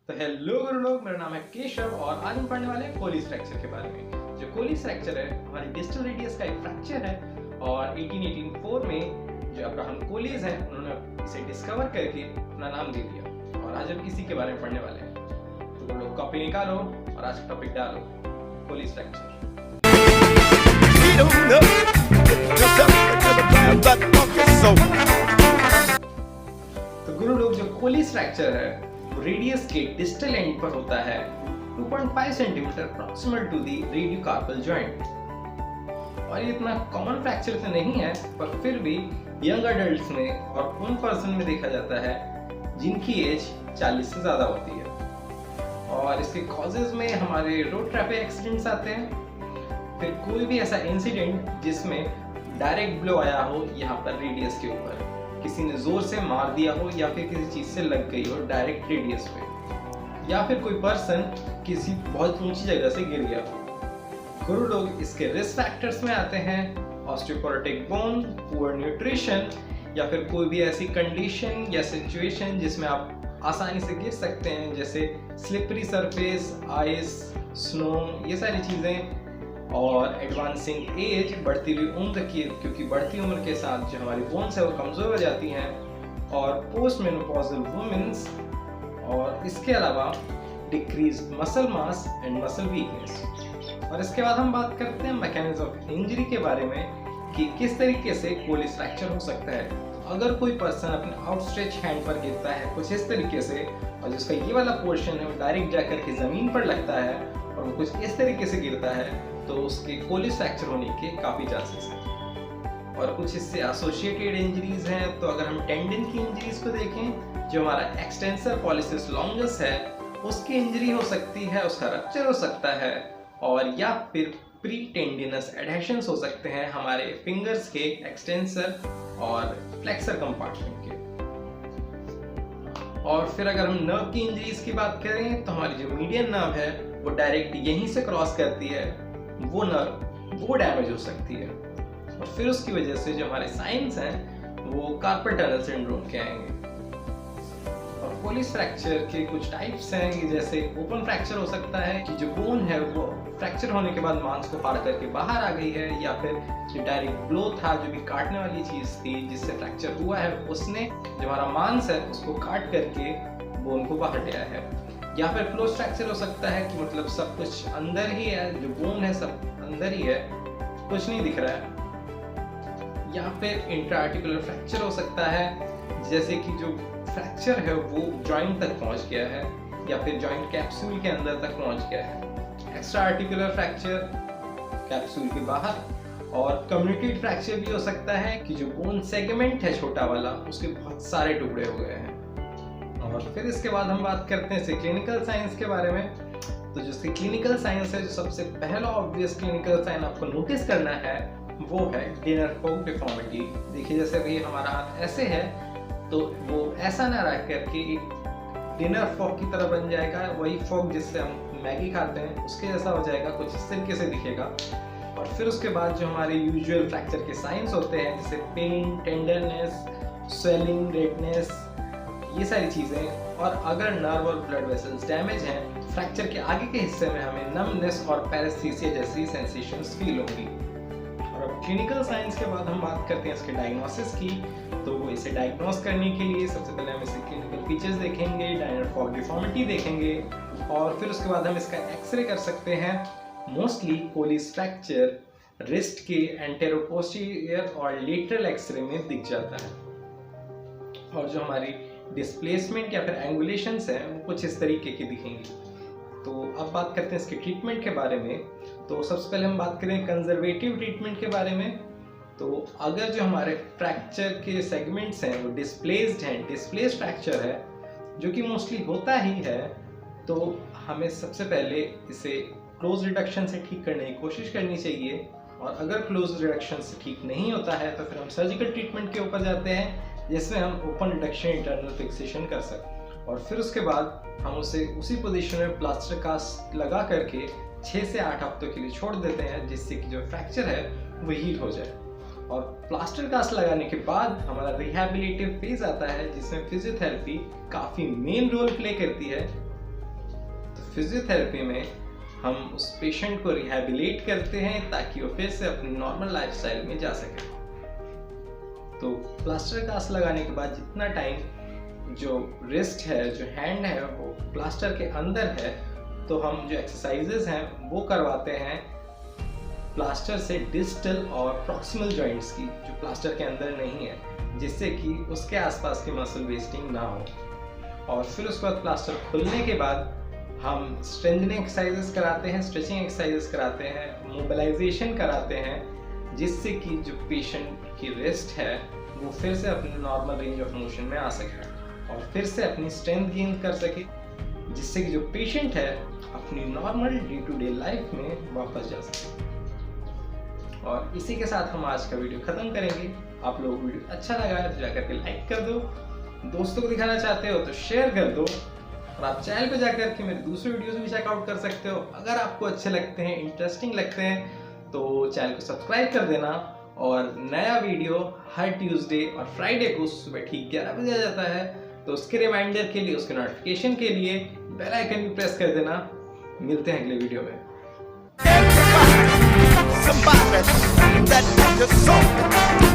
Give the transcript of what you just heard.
तो हेलो गुरु लोग, मेरा नाम है केशव और आज हम पढ़ने वाले हैं कोलीज फ्रैक्चर के बारे में। जो कोलीज फ्रैक्चर है हमारी डिस्टल रेडियस का एक फ्रैक्चर है और 1884 में जो अब्राहम कोलीज हैं उन्होंने इसे डिस्कवर करके अपना नाम दे दिया। और आज हम इसी के बारे में पढ़ने वाले हैं। तो गुरु लोग कॉपी निकालो और आज का टॉपिक डालो, कोलीज फ्रैक्चर। तो गुरु लोग, जो कोलीज फ्रैक्चर है रेडियस के डिस्टल एंड पर होता है 2.5 centimetre proximal to the radiocarpal joint. और ये इतना कॉमन फ्रैक्चर तो नहीं है, पर फिर भी यंग अडल्ट्स में और उन पर्सन में देखा जाता है जिनकी एज 40 से ज़्यादा होती है। और इसके कॉजेज में हमारे रोड ट्रैफिक एक्सीडेंट्स आते हैं, फिर कोई भी ऐसा इंसिडेंट जिसमें डायरेक्ट ब्लो आया हो यहाँ पर रेडियस के ऊपर, किसी ने जोर से मार दिया हो या फिर किसी चीज से लग गई हो डायरेक्ट रेडियस पे, या फिर कोई पर्सन किसी बहुत ऊंची जगह से गिर गया हो। गुरु लोग, इसके रिस्क फैक्टर्स में आते हैं ऑस्टियोपोरोटिक बोन, पुअर न्यूट्रिशन, या फिर कोई भी ऐसी कंडीशन या सिचुएशन जिसमें आप आसानी से गिर सकते हैं, जैसे स्लिपरी सरफेस, आइस, स्नो, ये सारी चीजें। और एडवांसिंग एज, बढ़ती हुई उम्र की, क्योंकि बढ़ती उम्र के साथ जो हमारी बोन्स है वो कमज़ोर हो जाती हैं। और पोस्ट मेनोपॉजल वुमेन्स, और इसके अलावा decrease muscle mass and muscle weakness. और इसके बाद हम बात करते हैं मैकेनिज्म ऑफ इंजरी के बारे में कि किस तरीके से कोलीज फ्रैक्चर हो सकता है। अगर कोई पर्सन अपने आउटस्ट्रेच हैंड पर गिरता है कुछ इस तरीके से, और जिसका ये वाला पोर्शन है वो डायरेक्ट जाकर के ज़मीन पर लगता है और वो कुछ इस तरीके से गिरता है, तो उसके कोलीज फ्रैक्चर होने के काफ़ी चांसेस हैं। और कुछ इससे एसोसिएटेड इंजरीज हैं, तो अगर हम टेंडन की इंजरीज को देखें, जो हमारा एक्सटेंसर पॉलिसिस लॉन्गस है उसकी इंजरी हो सकती है, उसका रप्चर हो सकता है, और या फिर प्री टेंडिनस एडहेशंस हो सकते हैं हमारे फिंगर्स के एक्सटेंसर और फ्लेक्सर कंपार्टमेंट के। और फिर अगर हम नर्व की इंजरीज की बात करें, तो हमारी जो मीडियन नर्व है वो डायरेक्ट यहीं से क्रॉस करती है, वो नर्व वो डैमेज हो सकती है। और फिर उसकी वजह से जो हमारे साइंस हैं वो कार्पल टनल सिंड्रोम के आएंगे। और कोलीज फ्रैक्चर के कुछ टाइप्स हैं कि जैसे ओपन फ्रैक्चर हो सकता है कि जो बोन है वो फ्रैक्चर होने के बाद मांस को फाड़ करके बाहर आ गई है, या फिर जो डायरेक्ट ब्लो था, जो भी काटने वाली चीज थी जिससे फ्रैक्चर हुआ है, उसने जो हमारा मांस है उसको काट करके बोन को बाहर ले आया है। या फिर क्लोज फ्रैक्चर हो सकता है कि मतलब सब कुछ अंदर ही है, जो बोन है सब अंदर ही है, कुछ नहीं दिख रहा है। या फिर इंट्रा आर्टिकुलर फ्रैक्चर हो सकता है, जैसे कि जो फ्रैक्चर है वो जॉइंट तक पहुंच गया है या फिर जॉइंट कैप्सूल के अंदर तक पहुंच गया है। एक्स्ट्रा आर्टिकुलर फ्रैक्चर कैप्सूल के बाहर। और कम्युनिकेट फ्रैक्चर भी हो सकता है कि जो बोन सेगमेंट है छोटा वाला, उसके बहुत सारे टुकड़े हो गए हैं। और फिर इसके बाद हम बात करते हैं इसके क्लिनिकल साइंस के बारे में। तो जो इसकी क्लिनिकल साइंस है, जो सबसे पहला ऑब्वियस क्लिनिकल साइन आपको नोटिस करना है वो है डिनर फॉग डिफॉर्मिटी। देखिए, जैसे भी हमारा हाथ ऐसे है तो वो ऐसा ना रह करके एक डिनर फॉग की तरह बन जाएगा, वही फॉग जिससे हम मैगी खाते हैं उसके जैसा हो जाएगा, कुछ इस तरीके से दिखेगा। और फिर उसके बाद जो हमारे यूजुअल फ्रैक्चर के साइंस होते हैं, जैसे पेन, टेंडरनेस, स्वेलिंग, रेडनेस, ये सारी चीज़ें। और अगर नर्व और ब्लड वेसल्स डैमेज हैं, फ्रैक्चर के आगे के हिस्से में हमें नमनेस और पैरेस्थीसिया जैसी सेंसेशंस फील होंगी। और अब क्लिनिकल साइंस के बाद हम बात करते हैं इसके डायग्नोसिस की। तो इसे डायग्नोस करने के लिए सबसे पहले हम इसके क्लिनिकल फीचर्स देखेंगे, डिनर फॉग डिफॉर्मिटी देखेंगे, और फिर उसके बाद हम इसका एक्सरे कर सकते हैं। मोस्टली कोलीज फ्रैक्चर रिस्ट के एंटेरोपोस्टीरियर और लेटरल एक्सरे में दिख जाता है। और जो हमारी डिस्प्लेसमेंट या फिर एंगुलेशंस हैं वो कुछ इस तरीके की दिखेंगी। तो अब बात करते हैं इसके ट्रीटमेंट के बारे में। तो सबसे पहले हम बात करें कंजर्वेटिव ट्रीटमेंट के बारे में। तो अगर जो हमारे फ्रैक्चर के सेगमेंट्स हैं वो डिस्प्लेस्ड हैं, डिस्प्लेस्ड फ्रैक्चर है, जो कि मोस्टली होता ही है, तो हमें सबसे पहले इसे क्लोज रिडक्शन से ठीक करने की कोशिश करनी चाहिए। और अगर क्लोज रिडक्शन से ठीक नहीं होता है तो फिर हम सर्जिकल ट्रीटमेंट के ऊपर जाते हैं, जिसमें हम ओपन रिडक्शन इंटरनल फिक्सेशन कर सकते हैं। और फिर उसके बाद हम उसे उसी पोजीशन में प्लास्टर कास्ट लगा करके 6 से 8 हफ्तों के लिए छोड़ देते हैं, जिससे कि जो फ्रैक्चर है वो हील हो जाए। और प्लास्टर कास्ट लगाने के बाद हमारा रिहैबिलिटेटिव फेज आता है, जिसमें फिजियोथेरेपी काफ़ी मेन रोल प्ले करती है। फिजियोथेरेपी में हम उस पेशेंट को रिहैबिलिट करते हैं ताकि वो फिर से अपनी नॉर्मल लाइफस्टाइल में जा सके। तो प्लास्टर कास्ट लगाने के बाद जितना टाइम जो रिस्ट है, जो हैंड है, वो प्लास्टर के अंदर है, तो हम जो एक्सरसाइजेस हैं वो करवाते हैं प्लास्टर से डिस्टल और प्रॉक्सिमल जॉइंट्स की, जो प्लास्टर के अंदर नहीं है, जिससे कि उसके आसपास की मसल वेस्टिंग ना हो। और फिर उसके बाद प्लास्टर खुलने के बाद हम स्ट्रेंथनिंग एक्सरसाइजेस कराते हैं, स्ट्रेचिंग एक्सरसाइजेस कराते हैं, मोबिलाइजेशन कराते हैं, जिससे कि जो पेशेंट की रिस्ट है वो फिर से अपने नॉर्मल रेंज ऑफ मोशन में आ सके और फिर से अपनी स्ट्रेंथ गेन कर सके, जिससे कि जो पेशेंट है अपनी normal day to day life में वापस जा सके। और इसी के साथ हम आज का वीडियो खत्म करेंगे। आप लोगों को वीडियो अच्छा लगा है तो जाकर के लाइक कर दो, दोस्तों को दिखाना चाहते हो तो शेयर कर दो, और आप चैनल पे जाकर के मेरे दूसरे वीडियोस भी चेकआउट कर सकते हो। अगर आपको अच्छे लगते हैं, इंटरेस्टिंग लगते हैं तो चैनल को सब्सक्राइब कर देना। और नया वीडियो हर ट्यूसडे और फ्राइडे को सुबह ठीक 11 बजे आ जाता है, तो उसके रिमाइंडर के लिए, उसके नोटिफिकेशन के लिए बेल आइकन भी प्रेस कर देना। मिलते हैं अगले वीडियो में। Somebody that just so